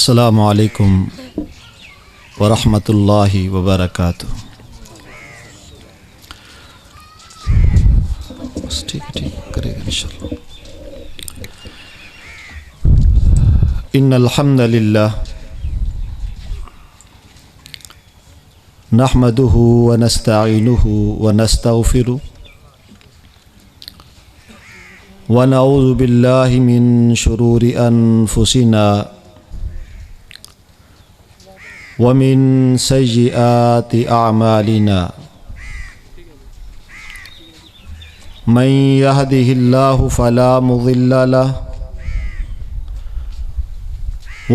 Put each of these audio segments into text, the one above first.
السلام علیکم ورحمۃ اللہ وبرکاتہ۔ بس ٹھیک کرے گا انشاءاللہ۔ ان الحمد للہ نحمده ونستعینه ونستغفره ونعوذ باللہ من شرور انفسنا ومن سیئات اعمالنا من يهده الله فلا مضل له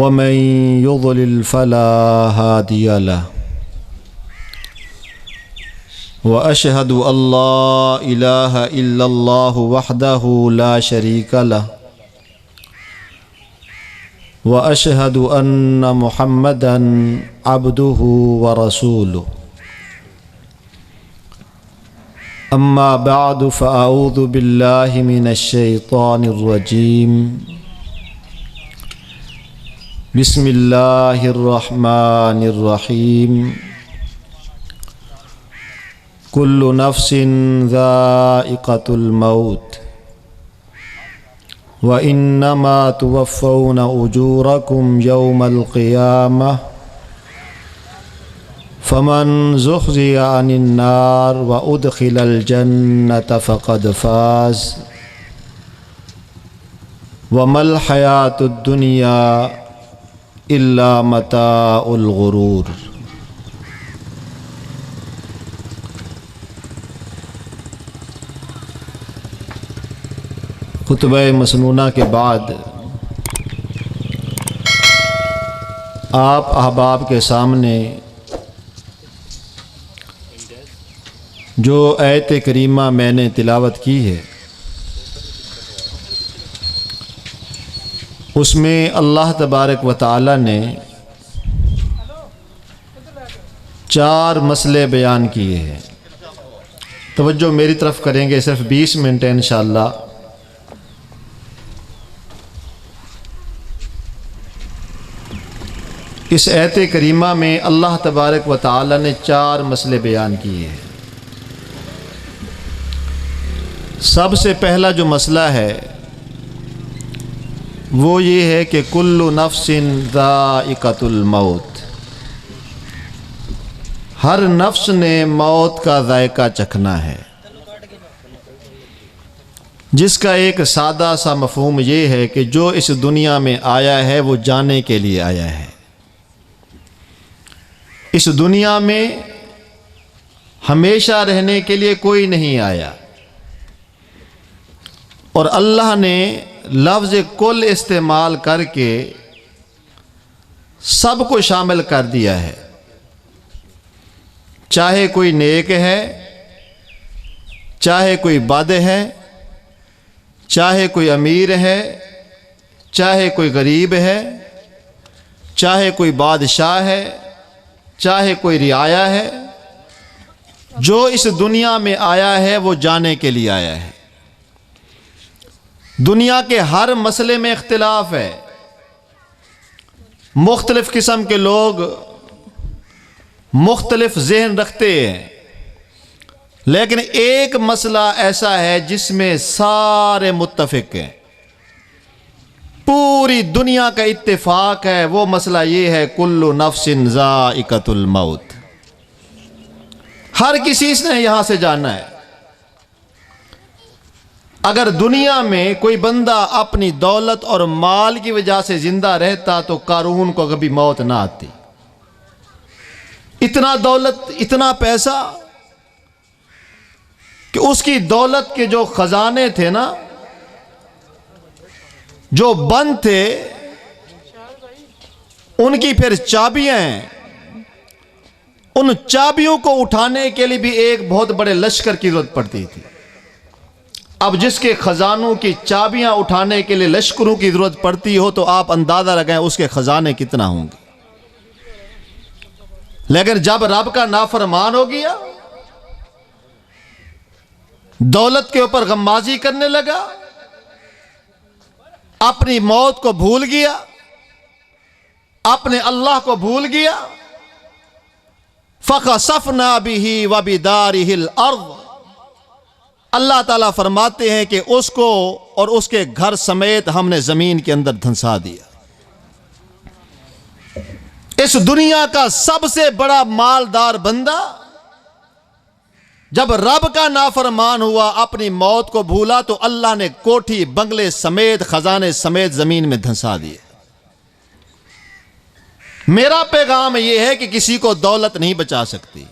ومن يضلل فلا هادي له وأشهد أن لا إله إلا الله وحده لا شريك له وأشهد أن محمدا عبده ورسوله أما بعد فأعوذ بالله من الشيطان الرجيم بسم الله الرحمن الرحيم كل نفس ذائقة الموت وإنما توفون أجوركم يوم القيامة فمن زحزح عن النار وأدخل الجنة فقد فاز وما الحياة الدنيا إلا متاع الغرور۔ خطبہ مسنونہ کے بعد آپ احباب کے سامنے جو آیت کریمہ میں نے تلاوت کی ہے، اس میں اللہ تبارک و تعالی نے 4 مسئلے بیان کیے ہیں۔ توجہ میری طرف کریں گے، صرف 20 منٹ ہے انشاءاللہ۔ اس آیت کریمہ میں اللہ تبارک و تعالی نے 4 مسئلے بیان کیے ہیں۔ سب سے پہلا جو مسئلہ ہے وہ یہ ہے کہ کل نفس ذائقۃ الموت، ہر نفس نے موت کا ذائقہ چکھنا ہے، جس کا ایک سادہ سا مفہوم یہ ہے کہ جو اس دنیا میں آیا ہے وہ جانے کے لیے آیا ہے۔ اس دنیا میں ہمیشہ رہنے کے لیے کوئی نہیں آیا، اور اللہ نے لفظ کل استعمال کر کے سب کو شامل کر دیا ہے، چاہے کوئی نیک ہے، چاہے کوئی بد ہے، چاہے کوئی امیر ہے، چاہے کوئی غریب ہے، چاہے کوئی بادشاہ ہے، چاہے کوئی رعایا ہے، جو اس دنیا میں آیا ہے وہ جانے کے لیے آیا ہے۔ دنیا کے ہر مسئلے میں اختلاف ہے، مختلف قسم کے لوگ مختلف ذہن رکھتے ہیں، لیکن ایک مسئلہ ایسا ہے جس میں سارے متفق ہیں، پوری دنیا کا اتفاق ہے۔ وہ مسئلہ یہ ہے کل نفس ذائقۃ الموت، ہر کسی نے یہاں سے جانا ہے۔ اگر دنیا میں کوئی بندہ اپنی دولت اور مال کی وجہ سے زندہ رہتا تو قارون کو کبھی موت نہ آتی۔ اتنا دولت، اتنا پیسہ کہ اس کی دولت کے جو خزانے تھے نا، جو بند تھے، ان کی پھر چابیاں ہیں، ان چابیوں کو اٹھانے کے لیے بھی ایک بہت بڑے لشکر کی ضرورت پڑتی تھی۔ اب جس کے خزانوں کی چابیاں اٹھانے کے لیے لشکروں کی ضرورت پڑتی ہو تو آپ اندازہ لگائیں اس کے خزانے کتنا ہوں گے۔ لیکن جب رب کا نافرمان ہو گیا، دولت کے اوپر غمازی کرنے لگا، اپنی موت کو بھول گیا، اپنے اللہ کو بھول گیا، فَخَسَفْنَا بِهِ وَبِدَارِهِ الْأَرْضِ، اللہ تعالیٰ فرماتے ہیں کہ اس کو اور اس کے گھر سمیت ہم نے زمین کے اندر دھنسا دیا۔ اس دنیا کا سب سے بڑا مالدار بندہ جب رب کا نافرمان ہوا، اپنی موت کو بھولا، تو اللہ نے کوٹھی بنگلے سمیت خزانے سمیت زمین میں دھنسا دیے۔ میرا پیغام یہ ہے کہ کسی کو دولت نہیں بچا سکتی۔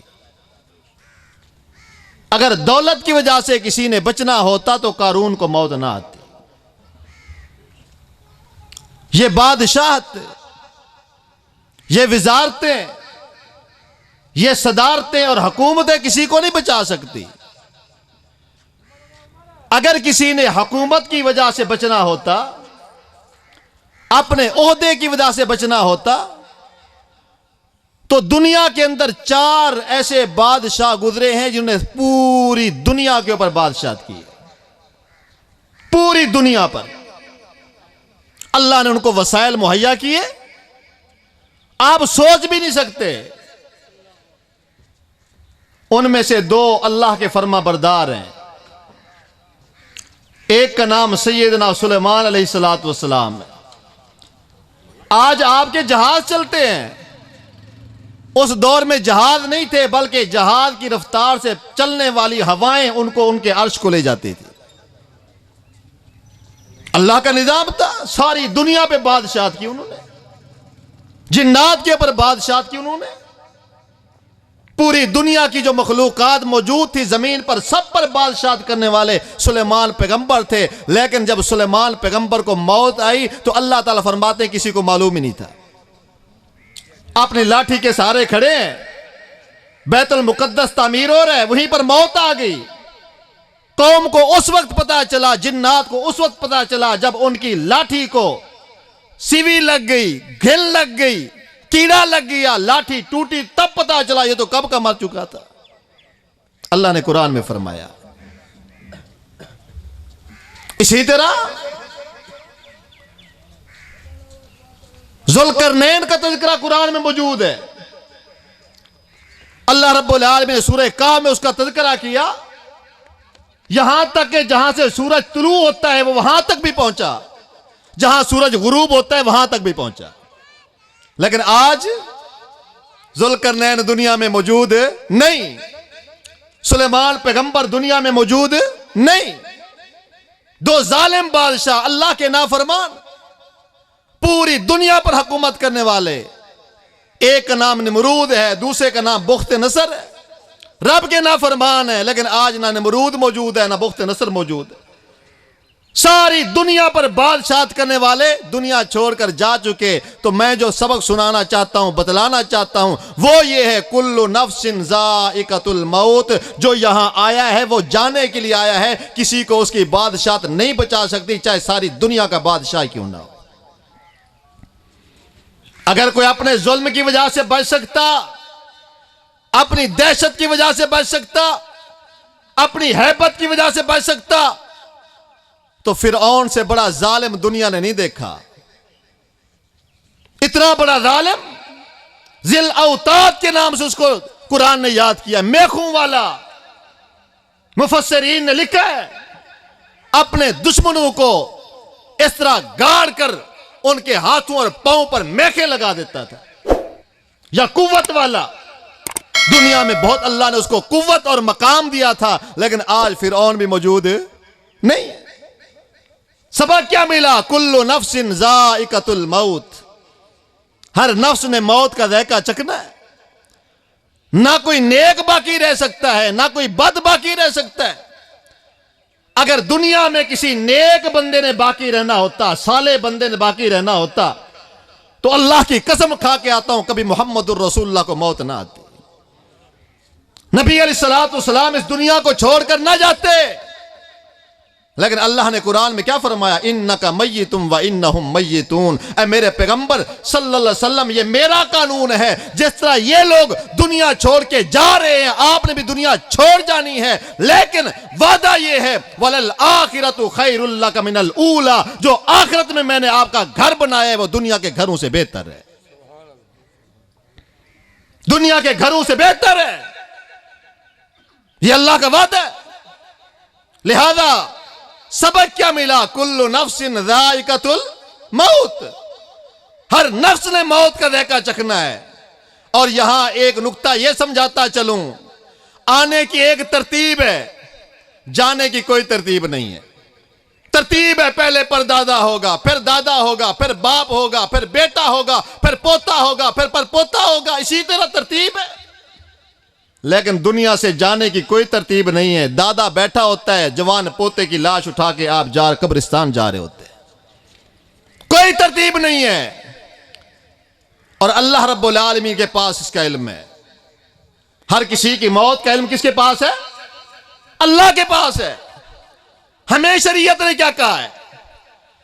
اگر دولت کی وجہ سے کسی نے بچنا ہوتا تو قارون کو موت نہ آتی۔ یہ بادشاہت، یہ وزارتیں، یہ صدارتیں اور حکومتیں کسی کو نہیں بچا سکتی۔ اگر کسی نے حکومت کی وجہ سے بچنا ہوتا، اپنے عہدے کی وجہ سے بچنا ہوتا، تو دنیا کے اندر 4 ایسے بادشاہ گزرے ہیں جنہوں نے پوری دنیا کے اوپر بادشاہت کی، پوری دنیا پر اللہ نے ان کو وسائل مہیا کیے، آپ سوچ بھی نہیں سکتے۔ ان میں سے 2 اللہ کے فرما بردار ہیں، ایک کا نام سیدنا سلیمان علیہ السلام ہے۔ آج آپ کے جہاز چلتے ہیں، اس دور میں جہاز نہیں تھے، بلکہ جہاز کی رفتار سے چلنے والی ہوائیں ان کو ان کے عرش کو لے جاتی تھی۔ اللہ کا نظام تھا، ساری دنیا پہ بادشاہت کی انہوں نے، جنات کے اوپر بادشاہت کی انہوں نے، پوری دنیا کی جو مخلوقات موجود تھی زمین پر سب پر بادشاہت کرنے والے سلیمان پیغمبر تھے۔ لیکن جب سلیمان پیغمبر کو موت آئی تو اللہ تعالیٰ فرماتے ہیں کسی کو معلوم ہی نہیں تھا، اپنی لاٹھی کے سہارے کھڑے ہیں، بیت المقدس تعمیر ہو رہا ہے، وہیں پر موت آ گئی۔ قوم کو اس وقت پتا چلا، جنات کو اس وقت پتا چلا جب ان کی لاٹھی کو سیوی لگ گئی، گھل لگ گئی، کیڑا لگ گیا، لاٹھی ٹوٹی، تب پتا چلا یہ تو کب کا مر چکا تھا۔ اللہ نے قرآن میں فرمایا۔ اسی طرح ذوالقرنین کا تذکرہ قرآن میں موجود ہے۔ اللہ رب العالمین نے سورہ کہف میں اس کا تذکرہ کیا، یہاں تک کہ جہاں سے سورج طلوع ہوتا ہے وہ وہاں تک بھی پہنچا، جہاں سورج غروب ہوتا ہے وہاں تک بھی پہنچا۔ لیکن آج ذوالقرنین دنیا میں موجود نہیں، سلیمان پیغمبر دنیا میں موجود نہیں۔ 2 ظالم بادشاہ، اللہ کے نافرمان، پوری دنیا پر حکومت کرنے والے، ایک کا نام نمرود ہے، دوسرے کا نام بخت نصر ہے، رب کے نافرمان ہے۔ لیکن آج نہ نمرود موجود ہے نہ بخت نصر موجود ہے، ساری دنیا پر بادشاہت کرنے والے دنیا چھوڑ کر جا چکے۔ تو میں جو سبق سنانا چاہتا ہوں، بتلانا چاہتا ہوں، وہ یہ ہے کل نفس ذائقۃ الموت، جو یہاں آیا ہے وہ جانے کے لیے آیا ہے، کسی کو اس کی بادشاہت نہیں بچا سکتی، چاہے ساری دنیا کا بادشاہ کیوں نہ ہو۔ اگر کوئی اپنے ظلم کی وجہ سے بچ سکتا، اپنی دہشت کی وجہ سے بچ سکتا، اپنی ہیبت کی وجہ سے بچ سکتا، تو فرعون سے بڑا ظالم دنیا نے نہیں دیکھا۔ اتنا بڑا ظالم، ذی الاوتاد کے نام سے اس کو قرآن نے یاد کیا، میخوں والا۔ مفسرین نے لکھا ہے اپنے دشمنوں کو اس طرح گاڑ کر ان کے ہاتھوں اور پاؤں پر میخیں لگا دیتا تھا۔ یا قوت والا، دنیا میں بہت اللہ نے اس کو قوت اور مقام دیا تھا، لیکن آج فرعون بھی موجود نہیں۔ سبق کیا ملا؟ کل نفس ذائقۃ الموت، ہر نفس نے موت کا ذائقہ چکھنا ہے۔ نہ کوئی نیک باقی رہ سکتا ہے، نہ کوئی بد باقی رہ سکتا ہے۔ اگر دنیا میں کسی نیک بندے نے باقی رہنا ہوتا، صالح بندے نے باقی رہنا ہوتا، تو اللہ کی قسم کھا کے آتا ہوں کبھی محمد الرسول اللہ کو موت نہ آتی، نبی علیہ السلام اس دنیا کو چھوڑ کر نہ جاتے۔ لیکن اللہ نے قرآن میں کیا فرمایا؟ انک میت و انہم میتون، اے میرے پیغمبر صلی اللہ علیہ وسلم، یہ میرا قانون ہے، جس طرح یہ لوگ دنیا چھوڑ کے جا رہے ہیں، آپ نے بھی دنیا چھوڑ جانی ہے، لیکن وعدہ یہ ہے وَلَلْآخِرَةُ خَيْرٌ لَكَ مِنَ الْأُولَى، جو آخرت میں نے آپ کا گھر بنایا ہے وہ دنیا کے گھروں سے بہتر ہے۔ دنیا کے گھروں سے بہتر ہے، یہ اللہ کا وعدہ ہے۔ لہذا سبق کیا ملا؟ کل نفس ذائقۃ الموت، ہر نفس نے موت کا ذائقہ چکھنا ہے۔ اور یہاں ایک نقطہ یہ سمجھاتا چلوں، آنے کی ایک ترتیب ہے، جانے کی کوئی ترتیب نہیں ہے۔ ترتیب ہے، پہلے پردادا ہوگا، پھر دادا ہوگا، پھر باپ ہوگا، پھر بیٹا ہوگا، پھر پوتا ہوگا، پھر پرپوتا ہوگا، اسی طرح ترتیب ہے۔ لیکن دنیا سے جانے کی کوئی ترتیب نہیں ہے۔ دادا بیٹھا ہوتا ہے، جوان پوتے کی لاش اٹھا کے آپ قبرستان جا رہے ہوتے ہیں، کوئی ترتیب نہیں ہے۔ اور اللہ رب العالمین کے پاس اس کا علم ہے۔ ہر کسی کی موت کا علم کس کے پاس ہے؟ اللہ کے پاس ہے۔ ہمیں شریعت نے کیا کہا ہے؟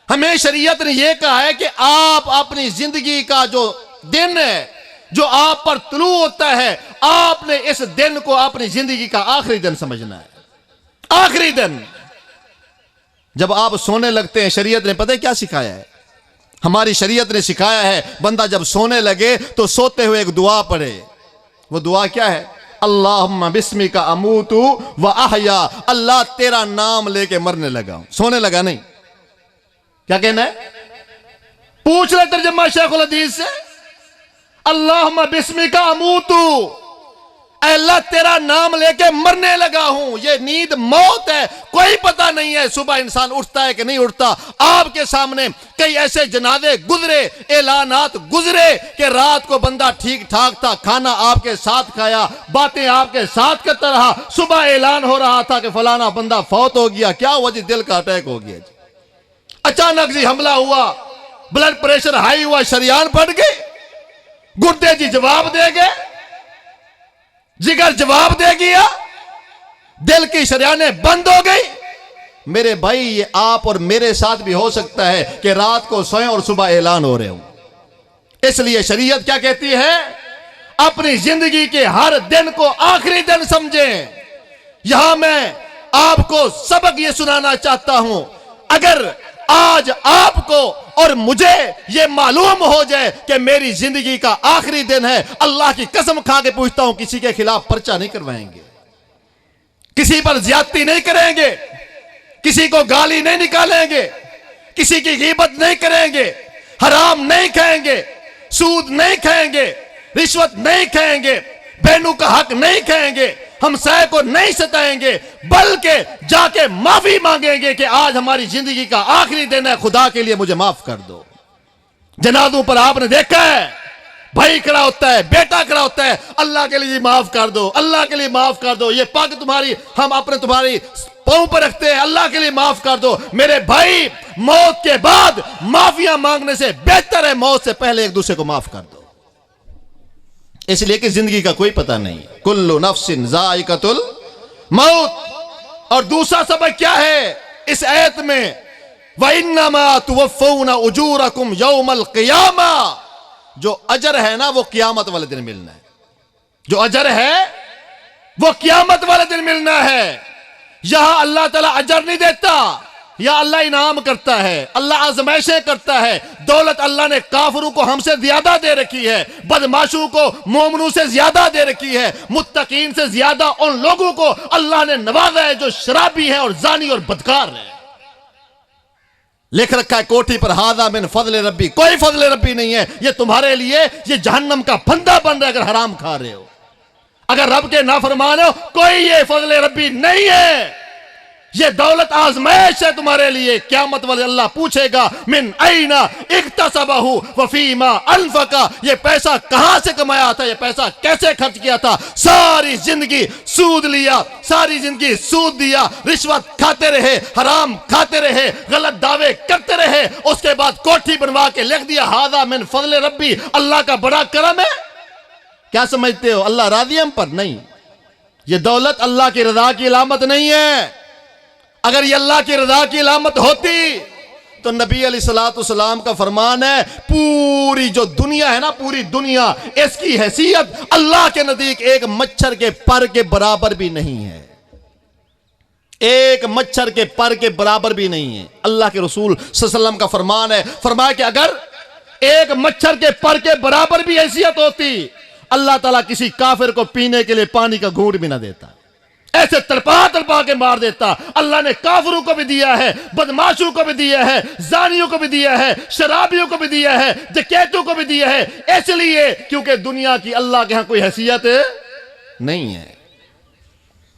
ہمیں شریعت نے یہ کہا ہے کہ آپ اپنی زندگی کا جو دن ہے، جو آپ پر طلوع ہوتا ہے، آپ نے اس دن کو اپنی زندگی کا آخری دن سمجھنا ہے۔ آخری دن جب آپ سونے لگتے ہیں، شریعت نے پتہ ہے کیا سکھایا ہے؟ ہماری شریعت نے سکھایا ہے بندہ جب سونے لگے تو سوتے ہوئے ایک دعا پڑھے۔ وہ دعا کیا ہے؟ اللہم بسمک اموت و احیا، اللہ تیرا نام لے کے مرنے لگا ہوں، سونے لگا نہیں۔ کیا کہنا ہے؟ پوچھ لے ترجمہ شیخ الحدیث سے، اللہم بسمک اموت، اے اللہ تیرا نام لے کے مرنے لگا ہوں۔ یہ نیند موت ہے، کوئی پتہ نہیں ہے صبح انسان اٹھتا ہے کہ نہیں اٹھتا۔ آپ کے سامنے کئی ایسے جنازے گزرے، اعلانات گزرے کہ رات کو بندہ ٹھیک ٹھاک تھا، کھانا آپ کے ساتھ کھایا، باتیں آپ کے ساتھ کرتا رہا، صبح اعلان ہو رہا تھا کہ فلانا بندہ فوت ہو گیا۔ کیا ہوا جی؟ دل کا اٹیک ہو گیا جی، اچانک جی حملہ ہوا، بلڈ پریشر ہائی ہوا، شریان پھٹ گئی، گردے جی جواب دے گئے، جگر جواب دے گیا، دل کی شریانیں بند ہو گئی۔ میرے بھائی یہ آپ اور میرے ساتھ بھی ہو سکتا ہے کہ رات کو سوئیں اور صبح اعلان ہو رہے ہوں۔ اس لیے شریعت کیا کہتی ہے؟ اپنی زندگی کے ہر دن کو آخری دن سمجھیں۔ یہاں میں آپ کو سبق یہ سنانا چاہتا ہوں، اگر آج آپ کو اور مجھے یہ معلوم ہو جائے کہ میری زندگی کا آخری دن ہے، اللہ کی قسم کھا کے پوچھتا ہوں کسی کے خلاف پرچہ نہیں کروائیں گے، کسی پر زیادتی نہیں کریں گے، کسی کو گالی نہیں نکالیں گے، کسی کی غیبت نہیں کریں گے، حرام نہیں کھائیں گے، سود نہیں کھائیں گے، رشوت نہیں کھائیں گے، بہنوں کا حق نہیں کھائیں گے، ہمسائے کو نہیں ستائیں گے، بلکہ جا کے معافی مانگیں گے کہ آج ہماری زندگی کا آخری دن ہے، خدا کے لیے مجھے معاف کر دو۔ جنازوں پر آپ نے دیکھا ہے بھائی کھڑا ہوتا ہے، بیٹا کھڑا ہوتا ہے، اللہ کے لیے معاف کر دو، اللہ کے لیے معاف کر دو، یہ پگ تمہاری ہم اپنے تمہاری پاؤں پر رکھتے ہیں، اللہ کے لیے معاف کر دو۔ میرے بھائی موت کے بعد معافیاں مانگنے سے بہتر ہے موت سے پہلے ایک دوسرے کو معاف کر دو، اس لیے کہ زندگی کا کوئی پتہ نہیں۔ کل نفس ذائقۃ الموت۔ اور دوسرا سبق کیا ہے اس آیت میں؟ وَإِنَّمَا تُوَفَّوْنَ أُجُورَكُمْ يَوْمَ الْقِيَامَةِ، جو اجر ہے نا وہ قیامت والے دن ملنا ہے، جو اجر ہے وہ قیامت والے دن ملنا ہے۔ یہاں اللہ تعالیٰ اجر نہیں دیتا، یا اللہ انعام کرتا ہے، اللہ آزمائشیں کرتا ہے۔ دولت اللہ نے کافروں کو ہم سے زیادہ دے رکھی ہے، بدماشوں کو مومنوں سے زیادہ دے رکھی ہے، متقین سے زیادہ ان لوگوں کو اللہ نے نوازا ہے جو شرابی ہیں اور زانی اور بدکار ہیں۔ لکھ رکھا ہے کوٹھی پر ھذا من فضل ربی، کوئی فضل ربی نہیں ہے، یہ تمہارے لیے یہ جہنم کا پھندا بن رہا ہے اگر حرام کھا رہے ہو، اگر رب کے نافرمان ہو، کوئی یہ فضل ربی نہیں ہے، یہ دولت آزمائش ہے تمہارے لیے۔ قیامت والے اللہ پوچھے گا من این اکتسبہ وفیما انفقہ، یہ پیسہ کہاں سے کمایا تھا، یہ پیسہ کیسے خرچ کیا تھا؟ ساری زندگی سود لیا، ساری زندگی سود دیا، رشوت کھاتے رہے، حرام کھاتے رہے، غلط دعوے کرتے رہے، اس کے بعد کوٹھی بنوا کے لکھ دیا ھذا من فضل ربی، اللہ کا بڑا کرم ہے۔ کیا سمجھتے ہو اللہ راضی ہم پر؟ نہیں، یہ دولت اللہ کی رضا کی علامت نہیں ہے۔ اگر یہ اللہ کی رضا کی علامت ہوتی تو نبی علیہ السلام کا فرمان ہے پوری جو دنیا ہے نا، پوری دنیا، اس کی حیثیت اللہ کے نزدیک ایک مچھر کے پر کے برابر بھی نہیں ہے، ایک مچھر کے پر کے برابر بھی نہیں ہے۔ اللہ کے رسول صلی اللہ علیہ وسلم کا فرمان ہے، فرمایا کہ اگر ایک مچھر کے پر کے برابر بھی حیثیت ہوتی، اللہ تعالیٰ کسی کافر کو پینے کے لیے پانی کا گھونٹ بھی نہ دیتا، ایسے تڑپا تڑپا کے مار دیتا۔ اللہ نے کافروں کو بھی دیا ہے، بدماشوں کو بھی دیا ہے، زانیوں کو بھی دیا ہے، شرابیوں کو بھی دیا ہے، ڈکیتوں کو بھی دیا ہے، اس لیے کیونکہ دنیا کی اللہ کے ہاں کوئی حیثیت نہیں ہے۔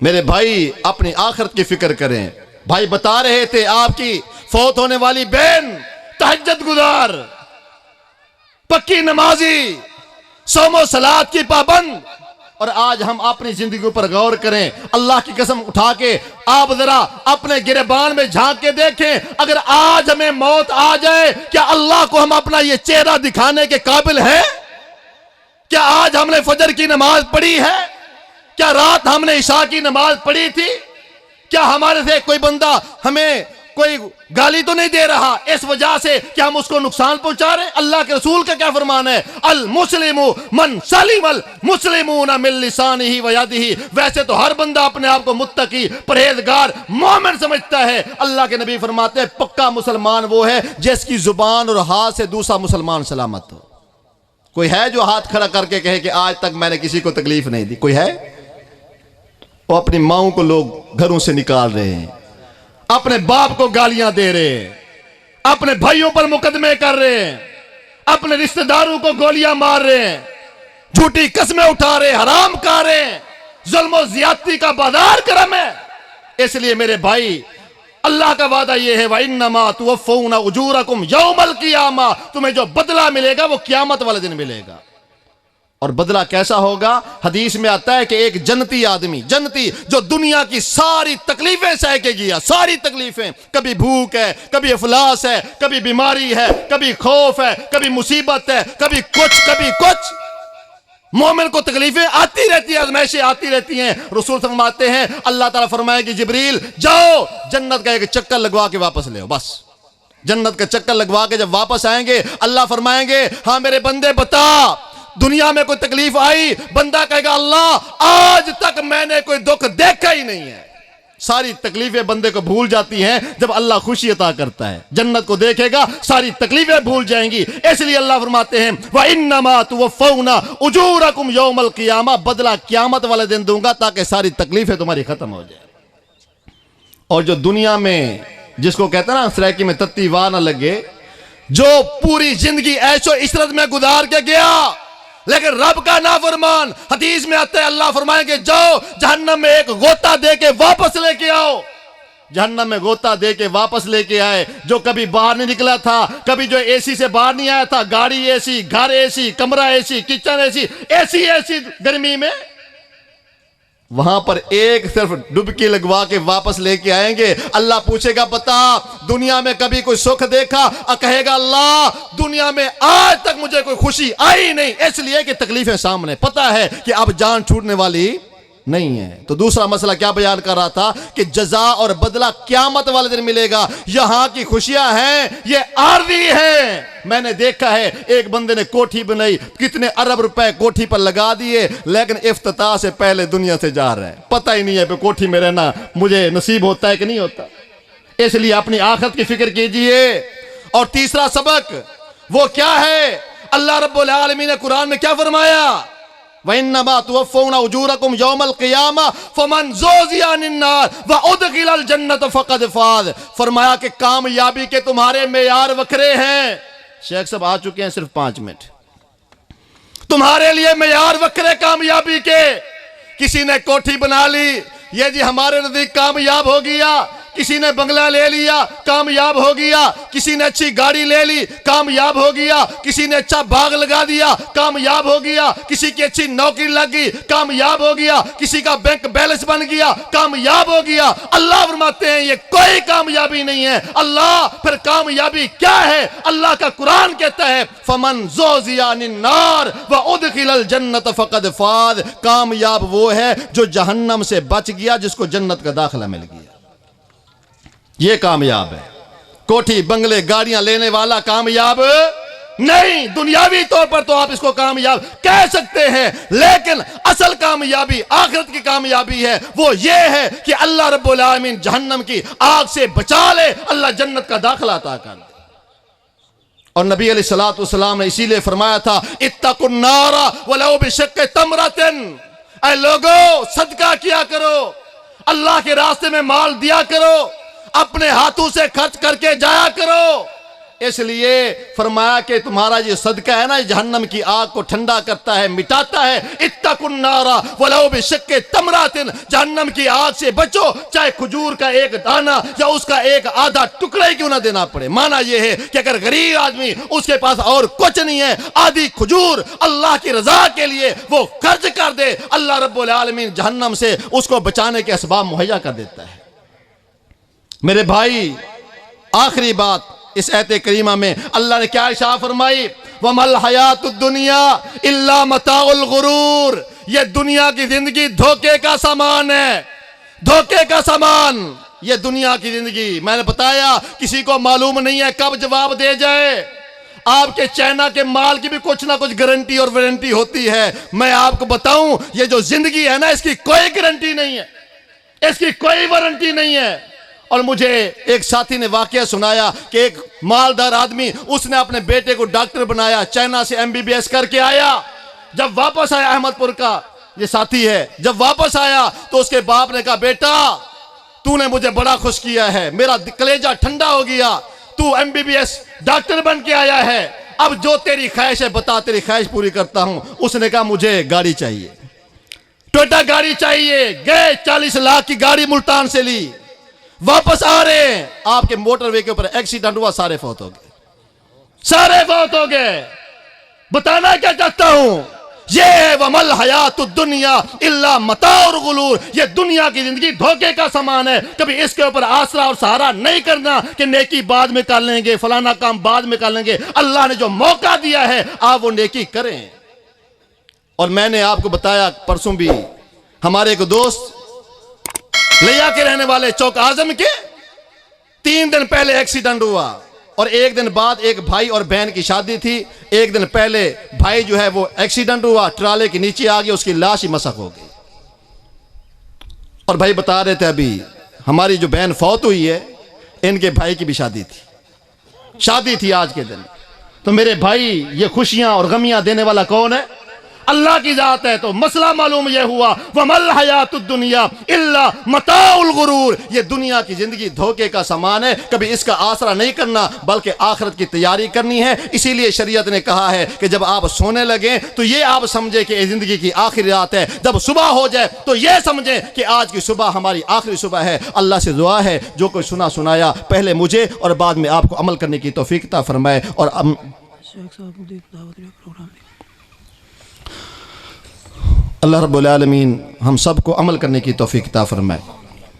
میرے بھائی اپنی آخرت کی فکر کریں۔ بھائی بتا رہے تھے آپ کی فوت ہونے والی بہن تہجد گزار، پکی نمازی، صوم و صلات کی پابند، اور آج ہم اپنی زندگی پر غور کریں۔ اللہ کی قسم اٹھا کے آپ ذرا اپنے گریبان میں جھانک کے دیکھیں، اگر آج ہمیں موت آ جائے کیا اللہ کو ہم اپنا یہ چہرہ دکھانے کے قابل ہیں؟ کیا آج ہم نے فجر کی نماز پڑھی ہے؟ کیا رات ہم نے عشاء کی نماز پڑھی تھی؟ کیا ہمارے سے کوئی بندہ ہمیں کوئی گالی تو نہیں دے رہا اس وجہ سے کہ ہم اس کو نقصان پہنچا رہے؟ اللہ کے رسول کا کیا فرمان ہے؟ المسلم من سلم المسلمون من لسانہ و یدہ۔ ویسے تو ہر بندہ اپنے آپ کو متقی، پرہیزگار، مومن سمجھتا ہے۔ اللہ کے نبی فرماتے ہیں پکا مسلمان وہ ہے جس کی زبان اور ہاتھ سے دوسرا مسلمان سلامت ہو۔ کوئی ہے جو ہاتھ کھڑا کر کے کہے کہ آج تک میں نے کسی کو تکلیف نہیں دی؟ کوئی ہے؟ وہ اپنی ماؤں کو لوگ گھروں سے نکال رہے ہیں، اپنے باپ کو گالیاں دے رہے ہیں، اپنے بھائیوں پر مقدمے کر رہے ہیں، اپنے رشتہ داروں کو گولیاں مار رہے ہیں، جھوٹی قسمیں اٹھا رہے ہیں، حرام کھا رہے ہیں، ظلم و زیادتی کا بازار گرم ہے۔ اس لیے میرے بھائی اللہ کا وعدہ یہ ہے وَإِنَّمَا تُوَفَّوْنَ أُجُورَكُمْ يَوْمَ الْقِيَامَةِ، تمہیں جو بدلہ ملے گا وہ قیامت والے دن ملے گا۔ اور بدلہ کیسا ہوگا؟ حدیث میں آتا ہے کہ ایک جنتی آدمی، جنتی جو دنیا کی ساری تکلیفیں سہ کے گیا، ساری تکلیفیں، کبھی بھوک ہے، کبھی افلاس ہے، کبھی بیماری ہے، کبھی خوف ہے، کبھی مصیبت ہے، کبھی کچھ۔ مومن کو تکلیفیں آتی رہتی ہیں، آزمائشیں آتی رہتی ہیں۔ رسول فرماتے ہیں اللہ تعالیٰ فرمائے کہ جبریل جاؤ جنت کا ایک چکر لگوا کے واپس لے آؤ، بس جنت کا چکر لگوا کے جب واپس آئیں گے اللہ فرمائیں گے ہاں میرے بندے بتا دنیا میں کوئی تکلیف آئی؟ بندہ کہے گا اللہ آج تک میں نے کوئی دکھ دیکھا ہی نہیں ہے۔ ساری تکلیفیں بندے کو بھول جاتی ہیں جب اللہ خوشی عطا کرتا ہے، جنت کو دیکھے گا ساری تکلیفیں بھول جائیں گی۔ اس لیے اللہ فرماتے ہیں وَإِنَّمَا تُوَفَّوْنَ أُجُورَكُمْ يَوْمَ الْقِيَامَةِ، بدلہ قیامت والے دن دوں گا تاکہ ساری تکلیفیں تمہاری ختم ہو جائیں۔ اور جو دنیا میں جس کو کہتا ہے نا سریکی میں تتی واہ نہ لگے، جو پوری زندگی عیش و عشرت میں گزار کے گیا لیکن رب کا نافرمان، حدیث میں آتا ہے اللہ فرمائیں گے جاؤ جہنم میں ایک غوطہ دے کے واپس لے کے آؤ۔ جہنم میں غوطہ دے کے واپس لے کے آئے، جو کبھی باہر نہیں نکلا تھا، کبھی جو اے سی سے باہر نہیں آیا تھا، گاڑی اے سی، گھر اے سی، کمرہ اے سی، کچن اے سی گرمی میں، وہاں پر ایک صرف ڈبکی لگوا کے واپس لے کے آئیں گے۔ اللہ پوچھے گا بتا دنیا میں کبھی کوئی سکھ دیکھا؟ کہے گا اللہ دنیا میں آج تک مجھے کوئی خوشی آئی نہیں، اس لیے کہ تکلیفیں سامنے، پتہ ہے کہ اب جان چھوٹنے والی نہیں ہے۔ تو دوسرا مسئلہ کیا بیان کر رہا تھا کہ جزا اور بدلہ قیامت والے دن ملے گا۔ یہاں کی خوشیاں ہیں یہ عارضی ہیں۔ میں نے دیکھا ہے ایک بندے نے کوٹھی بنائی، کتنے ارب روپے کوٹھی پر لگا دیے، لیکن افتتاح سے پہلے دنیا سے جا رہا ہے، پتہ ہی نہیں ہے کہ کوٹھی میں رہنا مجھے نصیب ہوتا ہے کہ نہیں ہوتا۔ اس لیے اپنی آخرت کی فکر کیجئے۔ اور تیسرا سبق وہ کیا ہے؟ اللہ رب العالمین نے قرآن میں کیا فرمایا؟ وَإِنَّمَا تُوَفَّوْنَ أُجُورَكُمْ يَوْمَ الْقِيَامَةِ فَمَنْ زُحْزِحَ عَنِ النَّارِ وَأُدْخِلَ الْجَنَّةَ فَقَدْ فَازَ۔ فرمایا کہ کامیابی کے تمہارے معیار وکھرے ہیں۔ شیخ صاحب آ چکے ہیں صرف 5 منٹ۔ تمہارے لیے معیار وکھرے کامیابی کے۔ کسی نے کوٹھی بنا لی، یہ جی ہمارے نزدیک کامیاب ہو گیا۔ کسی نے بنگلہ لے لیا، کامیاب ہو گیا۔ کسی نے اچھی گاڑی لے لی، کامیاب ہو گیا۔ کسی نے اچھا باغ لگا دیا، کامیاب ہو گیا۔ کسی کی اچھی نوکری لگ گئی، کامیاب ہو گیا۔ کسی کا بینک بیلنس بن گیا، کامیاب ہو گیا۔ اللہ فرماتے ہیں یہ کوئی کامیابی نہیں ہے۔ اللہ پھر کامیابی کیا ہے؟ اللہ کا قرآن کہتا ہے فَمَنْ زُحْزِحَ عَنِ النَّارِ وَأُدْخِلَ الْجَنَّةَ فَقَدْ فَازَ۔ کامیاب وہ ہے جو جہنم سے بچ گیا، جس کو جنت کا داخلہ مل گیا، یہ کامیاب ہے۔ کوٹھی بنگلے گاڑیاں لینے والا کامیاب نہیں۔ دنیاوی طور پر تو آپ اس کو کامیاب کہہ سکتے ہیں، لیکن اصل کامیابی آخرت کی کامیابی ہے، وہ یہ ہے کہ اللہ رب العالمین جہنم کی آگ سے بچا لے، اللہ جنت کا داخلہ عطا کر دے۔ اور نبی علیہ الصلوۃ والسلام نے اسی لیے فرمایا تھا اتقوا النار ولو بشق تمرۃ، اے لوگو صدقہ کیا کرو، اللہ کے راستے میں مال دیا کرو، اپنے ہاتھوں سے خرچ کر کے جایا کرو۔ اس لیے فرمایا کہ تمہارا یہ صدقہ ہے نا، جہنم کی آگ کو ٹھنڈا کرتا ہے، مٹاتا ہے۔ اتقوا النار ولو بشق تمرۃ، جہنم کی آگ سے بچو، چاہے کھجور کا ایک دانہ یا اس کا ایک آدھا ٹکڑا ہی کیوں نہ دینا پڑے۔ معنی یہ ہے کہ اگر غریب آدمی اس کے پاس اور کچھ نہیں ہے، آدھی کھجور اللہ کی رضا کے لیے وہ خرچ کر دے، اللہ رب العالمین جہنم سے اس کو بچانے کے اسباب مہیا کر دیتا ہے۔ میرے بھائی، آخری بات اس آیت کریمہ میں اللہ نے کیا ارشاد فرمائی؟ وَمَا الْحَيَاةُ الدُّنْيَا إِلَّا مَتَاعُ الْغُرُورِ، یہ دنیا کی زندگی دھوکے کا سامان ہے، دھوکے کا سامان۔ یہ دنیا کی زندگی، میں نے بتایا کسی کو معلوم نہیں ہے کب جواب دے جائے۔ آپ کے چائنا کے مال کی بھی کچھ نہ کچھ گارنٹی اور وارنٹی ہوتی ہے۔ میں آپ کو بتاؤں یہ جو زندگی ہے نا، اس کی کوئی گارنٹی نہیں ہے، اس کی کوئی وارنٹی نہیں ہے۔ اور مجھے ایک ساتھی نے واقعہ سنایا کہ ایک مالدار آدمی، اس نے اپنے بیٹے کو ڈاکٹر بنایا، چائنا سے MBBS کر کے آیا۔ جب واپس آیا، احمد پور کا یہ ساتھی ہے، جب واپس آیا تو اس کے باپ نے کہا بیٹا تو نے مجھے بڑا خوش کیا ہے، میرا کلیجہ ٹھنڈا ہو گیا، تو MBBS ڈاکٹر بن کے آیا ہے، اب جو تیری خواہش ہے بتا، تیری خواہش پوری کرتا ہوں۔ اس نے کہا مجھے گاڑی چاہیے، ٹویوٹا گاڑی چاہیے۔ گئے 40 لاکھ کی گاڑی ملتان سے لی، واپس آ رہے ہیں، آپ کے موٹر وے کے اوپر ایکسیڈنٹ ہوا، سارے فوت ہو گئے، سارے فوت ہو گئے۔ بتانا کیا چاہتا ہوں، یہ ہے وَمَا الْحَيَاةُ الدُّنْيَا إِلَّا مَتَاعُ الْغُرُورِ، یہ دنیا کی زندگی دھوکے کا سامان ہے۔ کبھی اس کے اوپر آسرا اور سہارا نہیں کرنا کہ نیکی بعد میں کر لیں گے، فلانا کام بعد میں کر لیں گے۔ اللہ نے جو موقع دیا ہے آپ وہ نیکی کریں۔ اور میں نے آپ کو بتایا پرسوں بھی، ہمارے ایک دوست لیا کے رہنے والے چوک اعظم کے، 3 دن پہلے ایکسیڈنٹ ہوا، اور 1 دن بعد ایک بھائی اور بہن کی شادی تھی۔ 1 دن پہلے بھائی جو ہے وہ ایکسیڈنٹ ہوا، ٹرالے کے نیچے آ گیا، اس کی لاش ہی مسخ ہو گئی۔ اور بھائی بتا رہے تھے ابھی ہماری جو بہن فوت ہوئی ہے، ان کے بھائی کی بھی شادی تھی آج کے دن۔ تو میرے بھائی، یہ خوشیاں اور غمیاں دینے والا کون ہے؟ اللہ کی ذات ہے۔ تو مسئلہ معلوم یہ ہوا وَمَا الْحَيَاةُ الدُّنْيَا إِلَّا مَتَاعُ الْغُرُورِ، یہ دنیا کی زندگی دھوکے کا سامان ہے، کبھی اس کا آسرا نہیں کرنا بلکہ آخرت کی تیاری کرنی ہے۔ اسی لیے شریعت نے کہا ہے کہ جب آپ سونے لگیں تو یہ آپ سمجھیں کہ یہ زندگی کی آخری رات ہے، جب صبح ہو جائے تو یہ سمجھیں کہ آج کی صبح ہماری آخری صبح ہے۔ اللہ سے دعا ہے جو کوئی سنایا پہلے مجھے اور بعد میں آپ کو عمل کرنے کی توفیق عطا فرمائے، اور اللہ رب العالمین ہم سب کو عمل کرنے کی توفیق عطا فرمائے۔